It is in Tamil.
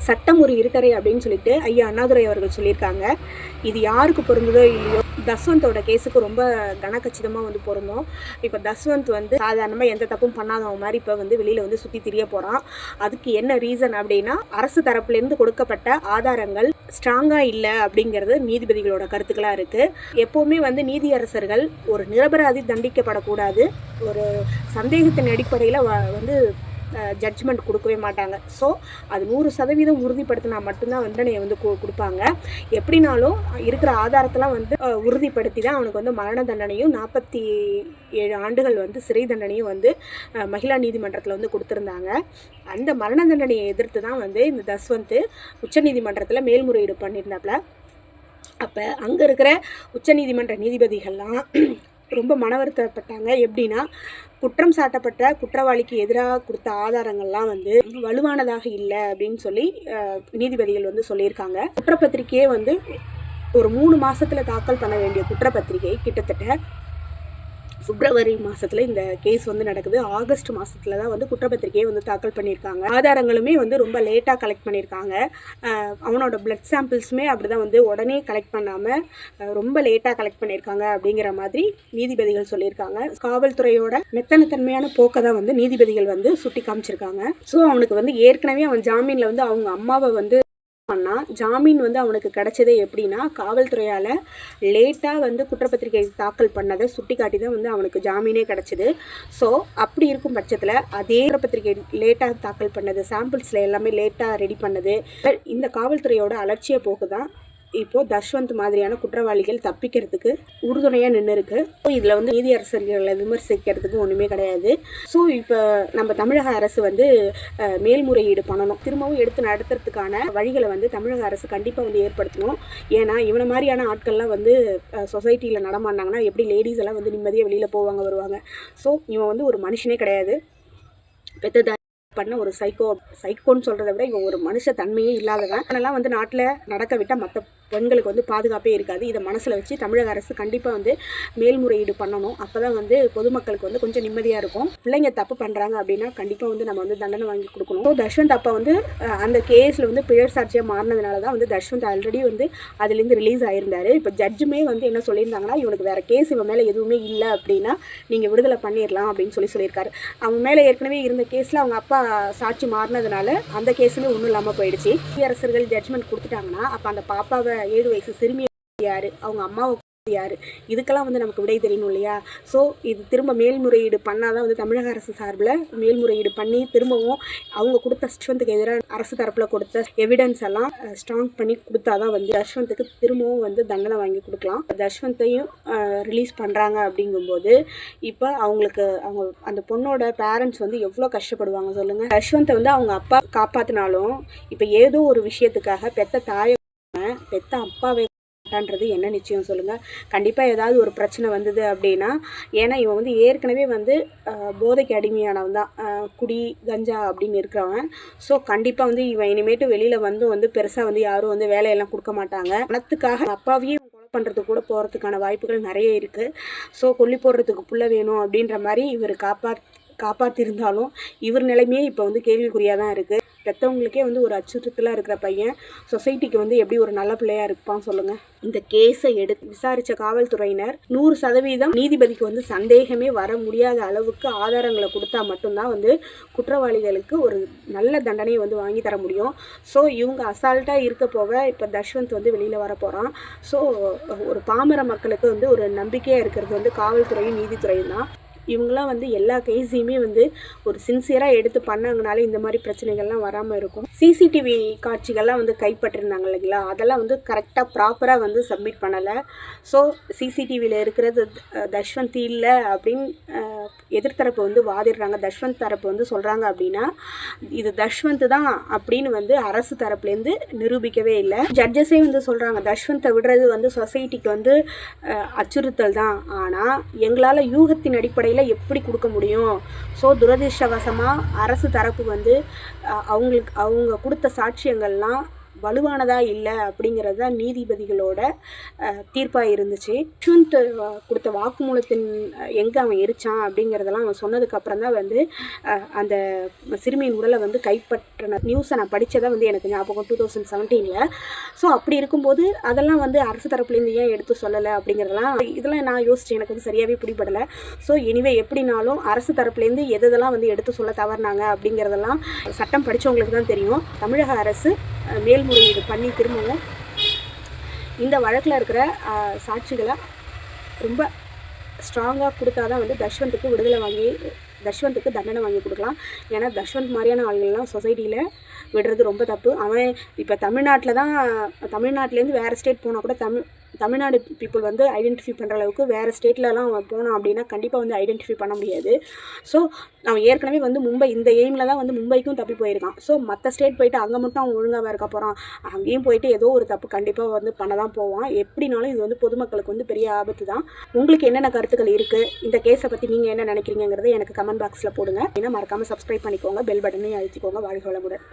சட்டம் ஒரு இருட்டறை அப்படின்னு சொல்லிட்டு ஐயா அண்ணாதுரை அவர்கள் சொல்லியிருக்காங்க. இது யாருக்கு பொருந்ததோ இல்லையோ தஸ்வந்தோட கேஸுக்கு ரொம்ப கனக்கச்சிதமாக வந்து பொருந்தும். இப்போ தஸ்வந்த் வந்து சாதாரணமாக எந்த தப்பும் பண்ணாதவங்க மாதிரி இப்போ வந்து வெளியில் வந்து சுற்றி திரிய போகிறான். அதுக்கு என்ன ரீசன் அப்படின்னா, அரசு தரப்புலேருந்து கொடுக்கப்பட்ட ஆதாரங்கள் ஸ்ட்ராங்காக இல்லை அப்படிங்கிறது நீதிபதிகளோட கருத்துக்களாக இருக்குது. எப்போவுமே வந்து நீதியரசர்கள் ஒரு நிரபராதி தண்டிக்கப்படக்கூடாது, ஒரு சந்தேகத்தின் அடிப்படையில் வந்து ஜட்ஜ்மெண்ட் கொடுக்கவே மாட்டாங்க. ஸோ அது 100% உறுதிப்படுத்தினா மட்டும்தான் தண்டனையை வந்து கொடுப்பாங்க. எப்படினாலும் இருக்கிற ஆதாரத்தெல்லாம் வந்து உறுதிப்படுத்தி தான் அவனுக்கு வந்து மரண தண்டனையும் 47 ஆண்டுகள் வந்து சிறை தண்டனையும் வந்து மகிழா நீதிமன்றத்தில் வந்து கொடுத்துருந்தாங்க. அந்த மரண தண்டனையை எதிர்த்து தான் வந்து இந்த தஸ்வந்த் உச்சநீதிமன்றத்தில் மேல்முறையீடு பண்ணியிருந்தாப்புல. அப்போ அங்கே இருக்கிற உச்சநீதிமன்ற நீதிபதிகள்லாம் ரொம்ப மன வருத்தப்பட்டாங்க. எப்படின்னா, குற்றம் சாட்டப்பட்ட குற்றவாளிக்கு எதிராக கொடுத்த ஆதாரங்கள்லாம் வந்து வலுவானதாக இல்லை அப்படின்னு சொல்லி நீதிபதிகள் வந்து சொல்லியிருக்காங்க. குற்றப்பத்திரிக்கையே வந்து ஒரு 3 மாதத்தில் தாக்கல் பண்ண வேண்டிய குற்றப்பத்திரிகை கிட்டத்தட்ட பிப்ரவரி மாதத்தில் இந்த கேஸ் வந்து நடக்குது. ஆகஸ்ட் மாதத்தில் தான் வந்து குற்றப்பத்திரிகையை வந்து தாக்கல் பண்ணியிருக்காங்க. ஆதாரங்களுமே வந்து ரொம்ப லேட்டாக கலெக்ட் பண்ணியிருக்காங்க. அவனோட பிளட் சாம்பிள்ஸுமே அப்படி தான் வந்து உடனே கலெக்ட் பண்ணாமல் ரொம்ப லேட்டாக கலெக்ட் பண்ணியிருக்காங்க அப்படிங்கிற மாதிரி நீதிபதிகள் சொல்லியிருக்காங்க. காவல்துறையோட மெத்தனத்தன்மையான போக்கை தான் வந்து நீதிபதிகள் வந்து சுட்டி காமிச்சிருக்காங்க. ஸோ அவனுக்கு வந்து ஏற்கனவே அவன் ஜாமீனில் வந்து அவங்க அம்மாவை வந்து ஜாமீன் வந்து அவனுக்கு கிடைச்சதே எப்படின்னா, காவல்துறையால் லேட்டாக வந்து குற்றப்பத்திரிகை தாக்கல் பண்ணதை சுட்டி காட்டி தான் வந்து அவனுக்கு ஜாமீனே கிடச்சிது. ஸோ அப்படி இருக்கும் பட்சத்தில் அதே குற்றப்பத்திரிகை லேட்டாக தாக்கல் பண்ணது, சாம்பிள்ஸில் எல்லாமே லேட்டாக ரெடி பண்ணது, இந்த காவல்துறையோட அலட்சிய போக்கு தான் இப்போது தஸ்வந்த் மாதிரியான குற்றவாளிகள் தப்பிக்கிறதுக்கு உறுதுணையாக நின்று இருக்கு. ஸோ இதில் வந்து நீதியரசர்களை விமர்சிக்கிறதுக்கு ஒன்றுமே கிடையாது. ஸோ இப்போ நம்ம தமிழக அரசு வந்து மேல்முறையீடு பண்ணணும், திரும்பவும் எடுத்து நடத்துறதுக்கான வழிகளை வந்து தமிழக அரசு கண்டிப்பாக வந்து ஏற்படுத்தணும். ஏன்னா இவனை மாதிரியான ஆட்கள்லாம் வந்து சொசைட்டியில் நடமாடினாங்கன்னா எப்படி லேடிஸ் எல்லாம் வந்து நிம்மதியாக வெளியில் போவாங்க வருவாங்க. ஸோ இவன் வந்து ஒரு மனுஷனே கிடையாது, பெத்ததா பண்ண ஒரு சைக்கோன்னு சொல்கிறத விட இவன் ஒரு மனுஷ தன்மையே இல்லாதவன். அதெல்லாம் வந்து நாட்டில் நடக்க விட்டால் மற்ற பெண்களுக்கு வந்து பாதுகாப்பே இருக்காது. இதை மனசில் வச்சு தமிழக அரசு கண்டிப்பாக வந்து மேல்முறையீடு பண்ணணும். அப்போ தான் வந்து பொதுமக்களுக்கு வந்து கொஞ்சம் நிம்மதியாக இருக்கும். பிள்ளைங்க தப்பு பண்ணுறாங்க அப்படின்னா கண்டிப்பாக வந்து நம்ம வந்து தண்டனை வாங்கி கொடுக்கணும். ஸோ தஸ்வந்த் அப்போ வந்து அந்த கேஸில் வந்து பிழை சாட்சியாக மாறினதுனால தான் வந்து தஸ்வந்த் ஆல்ரெடி வந்து அதுலேருந்து ரிலீஸ் ஆகியிருந்தார். இப்போ ஜட்ஜுமே வந்து என்ன சொல்லியிருந்தாங்கன்னா, இவனுக்கு வேறு கேஸ் இவன் மேலே எதுவுமே இல்லை அப்படின்னா நீங்கள் விடுதலை பண்ணிடலாம் அப்படின்னு சொல்லியிருக்காரு. அவன் மேலே ஏற்கனவே இருந்த கேஸில் அவங்க அப்பா சாட்சி மாறினதுனால அந்த கேஸுமே ஒன்றும் இல்லாமல் போயிடுச்சு. அரசர்கள் ஜட்ஜ்மெண்ட் கொடுத்துட்டாங்கன்னா அப்போ அந்த பாப்பாவை 7 வயசு சிறுமி யார், அவங்க அம்மாவை யார், இதுக்கெல்லாம் வந்து நமக்கு விடை தெரியணும் இல்லையா? ஸோ இது திரும்ப மேல்முறையீடு பண்ணால் தான் வந்து தமிழக அரசு சார்பில் மேல்முறையீடு பண்ணி திரும்பவும் அவங்க கொடுத்த தஸ்வந்துக்கு எதிராக அரசு தரப்பில் கொடுத்த எவிடன்ஸ் எல்லாம் ஸ்ட்ராங் பண்ணி கொடுத்தா தான் வந்து தஸ்வந்துக்கு திரும்பவும் வந்து தண்டனை வாங்கி கொடுக்கலாம். தஸ்வந்தையும் ரிலீஸ் பண்ணுறாங்க அப்படிங்கும்போது இப்போ அவங்க அந்த பொண்ணோட பேரண்ட்ஸ் வந்து எவ்வளோ கஷ்டப்படுவாங்க சொல்லுங்கள். தஸ்வந்தை வந்து அவங்க அப்பா காப்பாற்றினாலும் இப்போ ஏதோ ஒரு விஷயத்துக்காக பெத்த தாயை பெத்த அப்பாவை ன்றது என்ன நிச்சயம் சொல்லுங்கள்? கண்டிப்பாக ஏதாவது ஒரு பிரச்சனை வந்தது அப்படின்னா, ஏன்னா இவன் வந்து ஏற்கனவே வந்து போதைக்கு அடிமையானவன் தான், குடி கஞ்சா அப்படின்னு இருக்கிறவன். ஸோ கண்டிப்பாக வந்து இவன் இனிமேட்டு வெளியில் வந்து பெருசாக வந்து யாரும் வந்து வேலையெல்லாம் கொடுக்க மாட்டாங்க. பணத்துக்காக அப்பாவையே கொலை பண்ணுறதுக்கு கூட போகிறதுக்கான வாய்ப்புகள் நிறைய இருக்குது. ஸோ கொல்லி போடுறதுக்கு புள்ள வேணும் அப்படின்ற மாதிரி இவர் காப்பாற்றிருந்தாலும் இவர் நிலைமையே இப்போ வந்து கேள்விக்குறியாக தான் இருக்குது. பெற்றவங்களுக்கே வந்து ஒரு அச்சுறுத்தலாக இருக்கிற பையன் சொசைட்டிக்கு வந்து எப்படி ஒரு நல்ல பிள்ளையாக இருப்பான்னு சொல்லுங்கள். இந்த கேஸை எடுத்து விசாரித்த காவல்துறையினர் 100% நீதிபதிக்கு வந்து சந்தேகமே வர முடியாத அளவுக்கு ஆதாரங்களை கொடுத்தா மட்டும்தான் வந்து குற்றவாளிகளுக்கு ஒரு நல்ல தண்டனையை வந்து வாங்கி தர முடியும். ஸோ இவங்க அசால்ட்டாக இருக்க போக இப்போ தஸ்வந்த் வந்து வெளியில் வர போகிறான். ஸோ ஒரு பாமர மக்களுக்கு வந்து ஒரு நம்பிக்கையாக இருக்கிறது வந்து காவல்துறையும் நீதித்துறையும் தான். இவங்களாம் வந்து எல்லா கேஸையுமே வந்து ஒரு சின்சியராக எடுத்து பண்ணாங்கனாலே இந்த மாதிரி பிரச்சனைகள்லாம் வராமல் இருக்கும். சிசிடிவி காட்சிகள்லாம் வந்து கைப்பற்றிருந்தாங்க இல்லைங்களா, அதெல்லாம் வந்து கரெக்டாக ப்ராப்பராக வந்து சப்மிட் பண்ணலை. ஸோ சிசிடிவியில் இருக்கிறது தஸ்வந்த் இல்லை அப்படின்னு எதிர்த்தரப்பு வந்து வாதிடுறாங்க. தஸ்வந்த் தரப்பு வந்து சொல்கிறாங்க அப்படின்னா இது தஸ்வந்த் தான் அப்படின்னு வந்து அரசு தரப்புலேருந்து நிரூபிக்கவே இல்லை. ஜட்ஜஸே வந்து சொல்கிறாங்க தஸ்வந்தை விடுறது வந்து சொசைட்டிக்கு வந்து அச்சுறுத்தல் தான், ஆனால் எங்களால் யூகத்தின் அடிப்படையில் எப்படி கொடுக்க முடியும். ஸோ துரதிர்ஷ்டவசமாக அரசு தரப்பு வந்து அவங்க கொடுத்த சாட்சியங்கள்லாம் வலுவானதாக இல்லை அப்படிங்கிறது தான் நீதிபதிகளோட தீர்ப்பாக இருந்துச்சு. யஷ்வந்த் கொடுத்த வாக்குமூலத்தின் எங்கே அவன் எரிச்சான் அப்படிங்கிறதெல்லாம் அவன் சொன்னதுக்கப்புறம் தான் வந்து அந்த சிறுமியின் உடலை வந்து கைப்பற்றின நியூஸை நான் படித்ததை வந்து எனக்கு ஞாபகம் 2017. ஸோ அப்படி இருக்கும்போது அதெல்லாம் வந்து அரசு தரப்புலேருந்து ஏன் எடுத்து சொல்லலை அப்படிங்கிறதெல்லாம் இதெல்லாம் நான் யோசித்தேன், எனக்கு வந்து சரியாகவே பிடிபடலை. ஸோ எனிவே எப்படினாலும் அரசு தரப்புலேருந்து எதெல்லாம் வந்து எடுத்து சொல்ல தவறினாங்க அப்படிங்கிறதெல்லாம் சட்டம் படித்தவங்களுக்கு தான் தெரியும். தமிழக அரசு மேல்முறையீடு பண்ணி திரும்பவும் இந்த வழக்கில் இருக்கிற சாட்சிகளை ரொம்ப ஸ்ட்ராங்காக கொடுத்தா தான் வந்து தஷ்வந்துக்கு தண்டனை வாங்கி கொடுக்கலாம். ஏன்னா தஷ்வந்த் மாதிரியான ஆளுகள்லாம் சொசைட்டியில் விடுறது ரொம்ப தப்பு. அவன் இப்போ தமிழ்நாட்டிலேருந்து வேறு ஸ்டேட் போனால் கூட தமிழ்நாடு பீப்புள் வந்து ஐடென்டிஃபை பண்ணுற அளவுக்கு வேறு ஸ்டேட்லலாம் அவன் போனான் அப்படின்னா கண்டிப்பாக வந்து ஐடென்டிஃபை பண்ண முடியாது. ஸோ அவன் ஏற்கனவே வந்து மும்பை இந்த எய்மில் தான் வந்து மும்பைக்கும் தப்பி போயிருக்கான். ஸோ மற்ற ஸ்டேட் போயிட்டு அங்கே மட்டும் அவன் ஒழுங்காக இருக்க போகிறான், அங்கேயும் போயிட்டு ஏதோ ஒரு தப்பு கண்டிப்பாக வந்து பண்ண தான் போவான். எப்படினாலும் இது வந்து பொதுமக்களுக்கு வந்து பெரிய ஆபத்து தான். உங்களுக்கு என்னென்ன கருத்துக்கள் இருக்குது, இந்த கேஸை பற்றி நீங்கள் என்ன நினைக்கிறீங்கிறத எனக்கு கமெண்ட் பாக்ஸில் போடுங்க. ஏன்னா மறக்காமல் சப்ஸ்கிரைப் பண்ணிக்கோங்க, பெல் பட்டனையும் அழுத்திக்கோங்க. வாழ்க வளமுடன்.